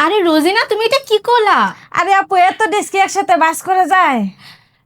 আরে রোজিনা, তুমি এটা কি করলা? আরে আপু, এত ড্রেস কি একসাথে বাস করে যায়?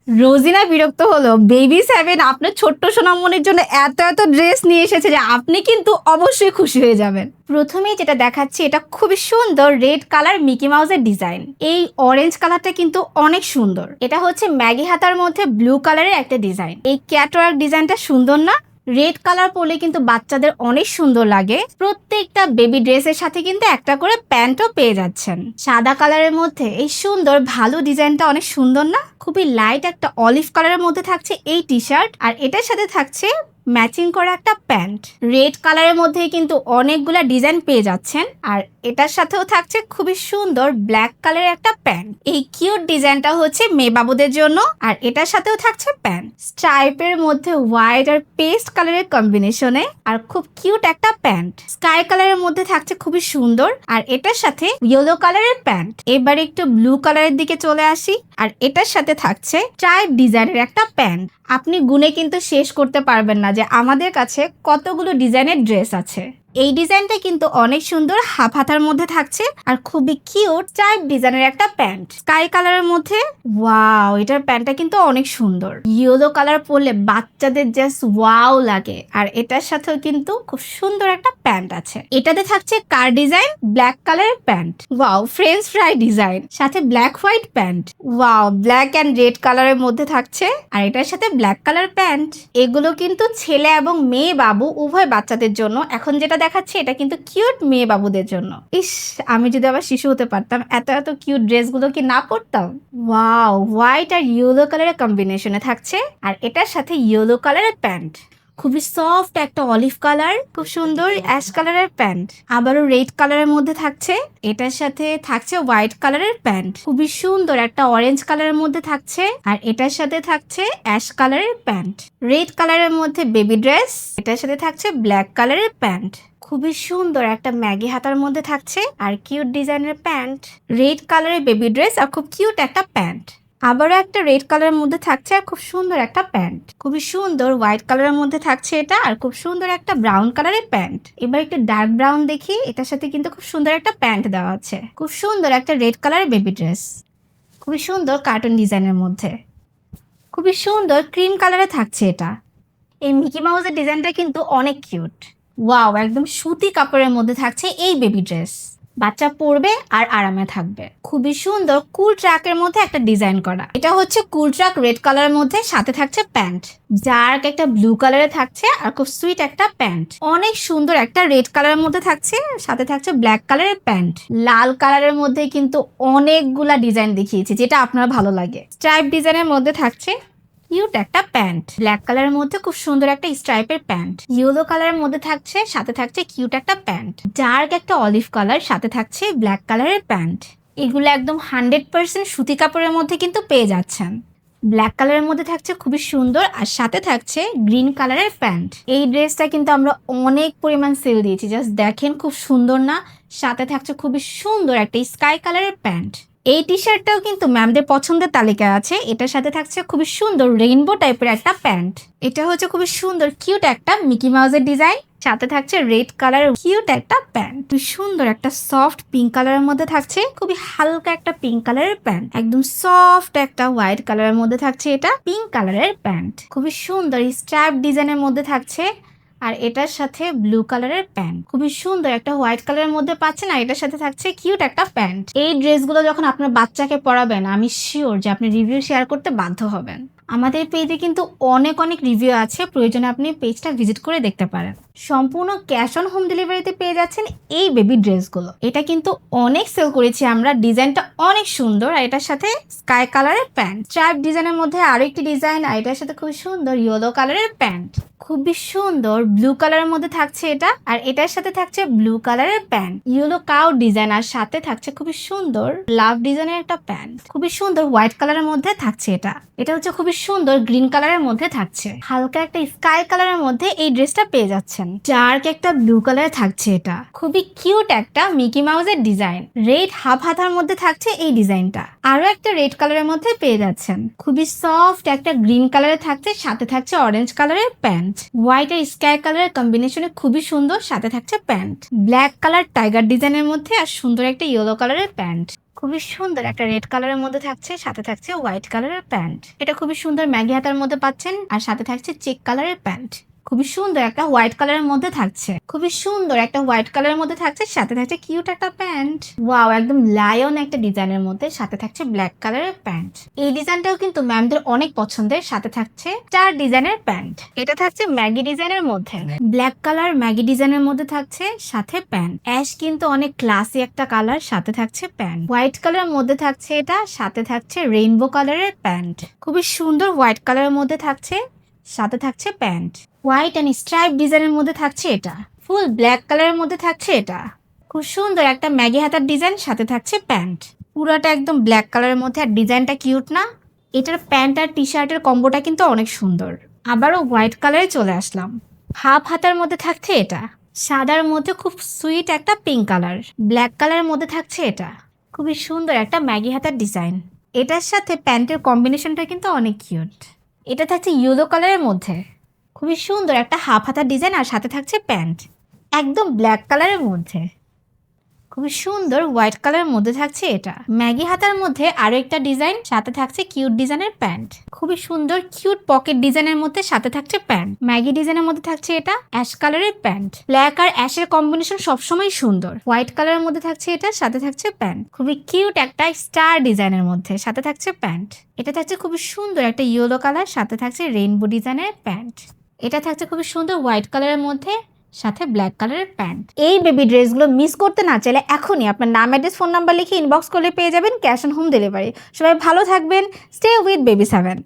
রোজিনা বিরক্ত হলো। বেবি সেভেন আপনার ছোট্ট সোনামণির জন্য এত এত ড্রেস নিয়ে এসেছে যে আপনি কিন্তু অবশ্যই খুশি হয়ে যাবেন। প্রথমেই যেটা দেখাচ্ছি, এটা খুবই সুন্দর রেড কালার মিকি মাউসের ডিজাইন। এই অরেঞ্জ কালারটা কিন্তু অনেক সুন্দর। এটা হচ্ছে ম্যাগি হাতার মধ্যে ব্লু কালারের একটা ডিজাইন। এই ক্যাটওয়ার্ক ডিজাইনটা সুন্দর না? রেড কালার পরলে কিন্তু বাচ্চাদের অনেক সুন্দর লাগে। প্রত্যেকটা বেবি ড্রেসের সাথে কিন্তু একটা করে প্যান্টও পেয়ে যাচ্ছেন। সাদা কালারের মধ্যে এই সুন্দর ভালো ডিজাইনটা অনেক সুন্দর না? খুবই লাইট একটা অলিভ কালারের মধ্যে থাকছে এই টি শার্ট, আর এটার সাথে থাকছে ম্যাচিং করা একটা প্যান্ট। রেড কালারের মধ্যে কিন্তু অনেকগুলা ডিজাইন পেয়ে যাচ্ছেন, আর এটার সাথেও থাকছে খুবই সুন্দর ব্ল্যাক কালারের একটা প্যান্ট। এই কিউট ডিজাইনটা হচ্ছে মেয়ে বাবুদের জন্য, আর এটার সাথেও থাকছে প্যান্ট স্ট্রাইপের মধ্যে হোয়াইট আর পেস্ট কালারের কম্বিনেশনে, আর খুব কিউট একটা প্যান্ট। স্কাই কালারের মধ্যে থাকছে খুবই সুন্দর, আর এটার সাথে ইয়েলো কালারের প্যান্ট। এবার একটু ব্লু কালারের দিকে চলে আসি, আর এটার সাথে থাকছে স্ট্রাইপ ডিজাইনের একটা প্যান্ট। আপনি গুনে কিন্তু শেষ করতে পারবেন না যে আমাদের কাছে কতগুলো ডিজাইনের ড্রেস আছে। এই ডিজাইনটা কিন্তু অনেক সুন্দর, হাফ হাতার মধ্যে থাকছে, আর খুবই কিউট স্ট্রাইপ ডিজাইনের একটা প্যান্ট স্কাই কালারের মধ্যে। ওয়াও, এটার প্যান্টটা কিন্তু অনেক সুন্দর। ইয়েলো কালার পরলে বাচ্চাদের জাস্ট ওয়াও লাগে। আর এটার সাথেও কিন্তু খুব সুন্দর একটা প্যান্ট আছে। এটাতে থাকছে কার ডিজাইন, ব্ল্যাক কালারের pant. Wow, French fry design, সাথে black white pant. Wow, black and red কালারের মধ্যে থাকছে, আর এটার সাথে ব্ল্যাক কালার প্যান্ট। এগুলো কিন্তু ছেলে এবং মেয়ে বাবু উভয় বাচ্চাদের জন্য। এখন যেটা দেখাচ্ছে এটা কিন্তু কিউট মেয়ে বাবুদের জন্য। ইস, আমি যদি আবার শিশু হতে পারতাম, এত এত কিউট ড্রেসগুলো কি না পরতাম। ওয়াও, হোয়াইট আর ইয়েলো কালারের কম্বিনেশনে থাকছে, আর এটার সাথে ইয়েলো কালারের প্যান্ট। খুবই সফট একটা অলিভ কালার, খুব সুন্দর অ্যাশ কালারের প্যান্ট। আবারও রেড কালারের মধ্যে থাকছে, এটার সাথে থাকছে হোয়াইট কালারের প্যান্ট। খুবই সুন্দর একটা অরেঞ্জ কালারের মধ্যে থাকছে, আর এটার সাথে থাকছে অ্যাশ কালারের প্যান্ট। রেড কালারের মধ্যে বেবি ড্রেস, এটার সাথে থাকছে ব্ল্যাক কালারের প্যান্ট। খুবই সুন্দর একটা ম্যাগি হাতার মধ্যে থাকছে, আর কিউট ডিজাইনের প্যান্ট। রেড কালারের বেবি ড্রেস আর খুব কিউট একটা প্যান্ট। আবারও একটা রেড কালারের মধ্যে থাকছে, আর খুব সুন্দর একটা প্যান্ট। খুবই সুন্দর হোয়াইট কালারের মধ্যে থাকছে এটা, আর খুব সুন্দর একটা ব্রাউন কালারের প্যান্ট। এবার একটু ডার্ক ব্রাউন দেখি, এটার সাথে কিন্তু খুব সুন্দর একটা প্যান্ট দেওয়া আছে। খুব সুন্দর একটা রেড কালারের বেবি ড্রেস, খুবই সুন্দর কার্টুন ডিজাইনের মধ্যে। খুবই সুন্দর ক্রিম কালারে থাকছে এটা। এই মিকি মাউসের ডিজাইনটা কিন্তু অনেক কিউট। ওয়াও, একদম সুতি কাপড়ের মধ্যে থাকছে এই বেবি ড্রেস। বাচ্চা পরবে আর আরামে থাকবে। খুবই সুন্দর কুল ট্র্যাকের মধ্যে একটা ডিজাইন করা। এটা হচ্ছে কুল ট্র্যাক রেড কালারের মধ্যে, সাথে থাকছে প্যান্ট ডার্ক একটা ব্লু কালারে থাকছে, আর খুব সুইট একটা প্যান্ট। অনেক সুন্দর একটা রেড কালারের মধ্যে থাকছে, সাথে থাকছে ব্ল্যাক কালারের প্যান্ট। লাল কালারের মধ্যে কিন্তু অনেকগুলা ডিজাইন দেখিয়েছি, যেটা আপনার ভালো লাগে। স্ট্রাইপ ডিজাইনের মধ্যে থাকছে কিউট একটা প্যান্ট। ব্ল্যাক কালারের মধ্যে খুব সুন্দর একটা স্ট্রাইপের প্যান্ট। ইয়েলো কালারের মধ্যে থাকছে, সাথে থাকছে কিউট একটা প্যান্ট। ডার্ক একটা অলিভ কালার, সাথে থাকছে ব্ল্যাক কালারের প্যান্ট। এগুলো একদম 100% সুতি কাপড়ের মধ্যে কিন্তু পেয়ে যাচ্ছেন। ব্ল্যাক কালারের মধ্যে থাকছে খুবই সুন্দর, আর সাথে থাকছে গ্রিন কালারের প্যান্ট। এই ড্রেসটা কিন্তু আমরা অনেক পরিমাণ সেল দিয়েছি, জাস্ট দেখেন খুব সুন্দর না? সাথে থাকছে খুবই সুন্দর একটা স্কাই কালারের প্যান্ট। এই টি শার্টটাও কিন্তু ম্যামদের পছন্দের তালিকায় আছে। এটার সাথে থাকছে খুবই সুন্দর রেইনবো টাইপের একটা প্যান্ট। এটা হচ্ছে খুবই সুন্দর কিউট একটা মিকি মাউসের ডিজাইন, সাথে থাকছে রেড কালারের কিউট একটা প্যান্ট। খুব সুন্দর একটা সফট পিঙ্ক কালারের মধ্যে থাকছে, খুবই হালকা একটা পিঙ্ক কালারের প্যান্ট। একদম সফট একটা হোয়াইট কালারের মধ্যে থাকছে এটা পিঙ্ক কালারের প্যান্ট। খুবই সুন্দর স্ট্রাইপ ডিজাইনের মধ্যে থাকছে, আর এটার সাথে ব্লু কালারের প্যান্ট। খুবই সুন্দর একটা হোয়াইট কালারের মধ্যে পাচ্ছেন, আর এটার সাথে থাকছে কিউট একটা প্যান্ট। এই ড্রেসগুলো যখন আপনার বাচ্চাকে পরাবেন, আমি শিওর যে আপনি রিভিউ শেয়ার করতে বাধ্য হবেন। আমাদের পেজে কিন্তু অনেক অনেক রিভিউ আছে, প্রয়োজনে আপনি পেজটা ভিজিট করে দেখতে পারেন। সম্পূর্ণ ক্যাশ অন হোম ডেলিভারিতে পেয়ে যাচ্ছেন এই বেবি ড্রেসগুলো। এটা কিন্তু অনেক সেল করেছি আমরা, ডিজাইনটা অনেক সুন্দর। আর এটার সাথে স্কাই কালারের প্যান্ট, স্ট্রাইপ ডিজাইনের মধ্যে আরো একটি ডিজাইন, আর এটার সাথে খুবই সুন্দর ইয়েলো কালারের প্যান্ট। খুবই সুন্দর ব্লু কালারের মধ্যে থাকছে এটা, আর এটার সাথে থাকছে ব্লু কালারের প্যান্ট, ইয়েলো কাউ ডিজাইন, আর সাথে থাকছে খুবই সুন্দর লাভ ডিজাইনের একটা প্যান্ট। খুবই সুন্দর হোয়াইট কালারের মধ্যে থাকছে এটা। এটা হচ্ছে খুবই সুন্দর গ্রিন কালারের মধ্যে থাকছে। হালকা একটা স্কাই কালারের মধ্যে এই ড্রেসটা পেয়ে যাচ্ছেন। ডার্ক একটা ব্লু কালারে থাকছে এটা। খুবই কিউট একটা মিকি মাউসের ডিজাইন, রেড হাফ হাতার মধ্যে থাকছে এই ডিজাইনটা। আরো একটা রেড কালারের মধ্যে পেয়ে যাচ্ছেন। খুবই সফট একটা গ্রিন কালারে থাকছে, সাথে থাকছে অরেঞ্জ কালারের প্যান্ট। হোয়াইট আর স্কাই কালারের কম্বিনেশনে খুবই সুন্দর, সাথে থাকছে প্যান্ট। ব্ল্যাক কালার টাইগার ডিজাইনের মধ্যে আর সুন্দর একটা ইয়েলো কালারের প্যান্ট। খুবই সুন্দর একটা রেড কালারের মধ্যে থাকছে, সাথে থাকছে হোয়াইট কালারের প্যান্ট। এটা খুবই সুন্দর ম্যাগি হাতার মধ্যে পাচ্ছেন আর সাথে থাকছে চেক কালারের প্যান্ট। খুবই সুন্দর একটা হোয়াইট কালারের মধ্যে থাকছে, খুবই সুন্দর একটা হোয়াইট কালারের মধ্যে থাকছে, সাথে থাকছে কিউট একটা প্যান্ট। ওয়াও, একদম লায়ন একটা ডিজাইনের মধ্যে, সাথে থাকছে ব্ল্যাক কালারের প্যান্ট। এই ডিজাইনটাও কিন্তু ম্যামদের অনেক পছন্দের, সাথে থাকছে 4 ডিজাইনের প্যান্ট। এটা থাকছে ম্যাগি ডিজাইনের মধ্যে, ব্ল্যাক কালার ম্যাগি ডিজাইনের মধ্যে থাকছে সাথে প্যান্ট। অ্যাশ কিন্তু অনেক ক্লাসি একটা কালার, সাথে থাকছে প্যান্ট। হোয়াইট কালারের মধ্যে থাকছে এটা, সাথে থাকছে রেইনবো কালারের প্যান্ট। খুবই সুন্দর হোয়াইট কালারের মধ্যে থাকছে, সাথে থাকছে প্যান্ট। হোয়াইট অ্যান্ড স্ট্রাইপ ডিজাইনের মধ্যে থাকছে এটা। ফুল ব্ল্যাক কালারের মধ্যে থাকছে এটা। খুব সুন্দর একটা ম্যাগি হাতার ডিজাইন, সাথে থাকছে প্যান্ট। পুরোটা একদম ব্ল্যাক কালারের মধ্যে, আর ডিজাইনটা কিউট না? এটার প্যান্ট আর টি শার্টের কম্বোটা কিন্তু অনেক সুন্দর। আবারও হোয়াইট কালারে চলে আসলাম। হাফ হাতার মধ্যে থাকছে এটা। সাদার মধ্যে খুব সুইট একটা পিঙ্ক কালার। ব্ল্যাক কালারের মধ্যে থাকছে এটা। খুবই সুন্দর একটা ম্যাগি হাতার ডিজাইন। এটার সাথে প্যান্টের কম্বিনেশনটা কিন্তু অনেক কিউট। এটা থাকছে ইয়েলো কালারের মধ্যে, খুবই সুন্দর একটা হাফ হাতার ডিজাইন, আর সাথে থাকছে প্যান্ট একদম ব্ল্যাক কালারের মধ্যে। খুবই সুন্দর হোয়াইট কালারের মধ্যে থাকছে এটা। ম্যাগি হাতার মধ্যে আরো একটা ডিজাইন, সাথে থাকছে কিউট ডিজাইনের প্যান্ট। খুবই সুন্দর কিউট পকেট ডিজাইনের মধ্যে, সাথে থাকছে প্যান্ট। ম্যাগি ডিজাইনের মধ্যে থাকছে এটা অ্যাশ কালারের প্যান্ট। ব্ল্যাক আর অ্যাশের কম্বিনেশন সবসময় সুন্দর। হোয়াইট কালারের মধ্যে থাকছে এটা, সাথে থাকছে প্যান্ট। খুবই কিউট একটা স্টার ডিজাইনের মধ্যে, সাথে থাকছে প্যান্ট। এটা থাকছে খুবই সুন্দর একটা ইয়েলো কালার, সাথে থাকছে রেইনবো ডিজাইনের প্যান্ট। এটা থাকছে খুবই সুন্দর হোয়াইট কালারের মধ্যে, সাথে ব্ল্যাক কালারের প্যান্ট। এই বেবি ড্রেসগুলো মিস করতে না চাইলে এখনই আপনার নাম, অ্যাড্রেস, ফোন নাম্বার লিখে ইনবক্স করলে পেয়ে যাবেন ক্যাশ অন হোম ডেলিভারি। সবাই ভালো থাকবেন। Stay with baby 7।